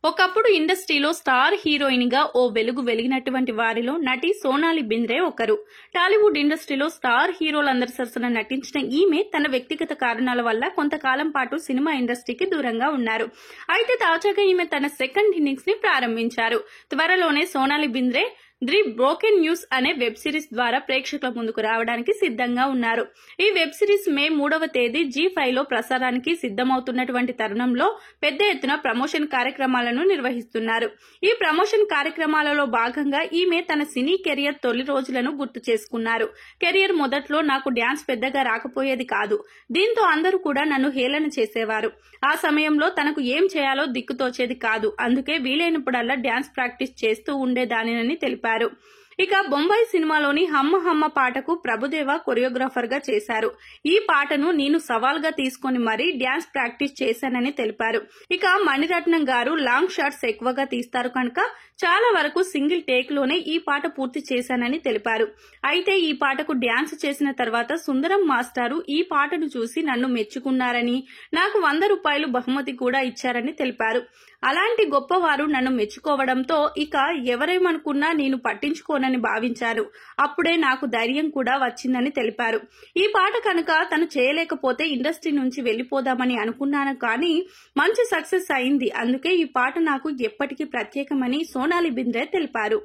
ఒకప్పుడు ఇండస్ట్రీలో star heroine గా ఓ వెలుగు వెలిగినటువంటి వారిలో నటి సోనాలి బింద్రే ఒకరు. టాలీవుడ్ ఇండస్ట్రీలో స్టార్ హీరోలందరి సరసన నటించిన ఈమె తన వ్యక్తిగత కారణాల వల్ల కొంతకాలం పాటు సినిమా ఇండస్ట్రీకి దూరంగా ఉన్నారు. అయితే తాజాగా ఈమె తన సెకండ్ ఇన్నింగ్స్ ని ప్రారంభించారు. త్వరలోనే Sonali Bendre the broken news అనే వెబ్ సిరీస్ ద్వారా ప్రేక్షకుల ముందుకు రావడానికి సిద్ధంగా ఉన్నారు. ఈ వెబ్ సిరీస్ మే 3వ తేదీ G5 లో ప్రసారానికి సిద్ధమవుతున్నటువంటి తరుణంలో పెద్ద ఎత్తున ప్రమోషన్ కార్యక్రమాలను నిర్వహిస్తున్నారు. ఈ ప్రమోషన్ కార్యక్రమాలలో భాగంగా ఈమె తన సినీ కెరియర్ తొలి రోజులను గుర్తు చేసుకున్నారు. కెరియర్ మొదట్లో నాకు డ్యాన్స్ పెద్దగా రాకపోయేది కాదు. దీంతో అందరూ కూడా నన్ను హేళన చేసేవారు. ఆ సమయంలో తనకు ఏం చేయాలో దిక్కుతోచేది కాదు. అందుకే వీలైనప్పుడల్లా డ్యాన్స్ ప్రాక్టీస్ చేస్తూ ఉండేదానినని తెలిపారు. ఇక బొంబాయి సినిమాలోని హమ్మ హమ్మ పాటకు ప్రభుదేవ కొరియోగ్రాఫర్ గా చేశారు. ఈ పాటను నేను సవాల్గా తీసుకుని మరీ డ్యాన్స్ ప్రాక్టీస్ చేశానని తెలిపారు. ఇక మణిరత్నం గారు లాంగ్ షాట్స్ ఎక్కువగా తీస్తారు కనుక చాలా వరకు సింగిల్ టేక్ లోనే ఈ పాట పూర్తి చేశానని తెలిపారు. అయితే ఈ పాటకు డ్యాన్స్ చేసిన తర్వాత సుందరం మాస్టారు ఈ పాటను చూసి నన్ను మెచ్చుకున్నారని, నాకు 100 రూపాయలు బహుమతి కూడా ఇచ్చారని తెలిపారు. అలాంటి గొప్పవారు నన్ను మెచ్చుకోవడంతో ఇక ఎవరేమనుకున్నా నేను పట్టించుకోనని భావించారు. అప్పుడే నాకు ధైర్యం కూడా వచ్చిందని తెలిపారు. ఈ పాట కనుక తను చేయలేకపోతే ఇండస్ట్రీ నుంచి వెళ్లిపోదామని అనుకున్నాను, కానీ మంచి సక్సెస్ అయింది. అందుకే ఈ పాట నాకు ఎప్పటికీ ప్రత్యేకమని సోనాలి బింద్రే తెలిపారు.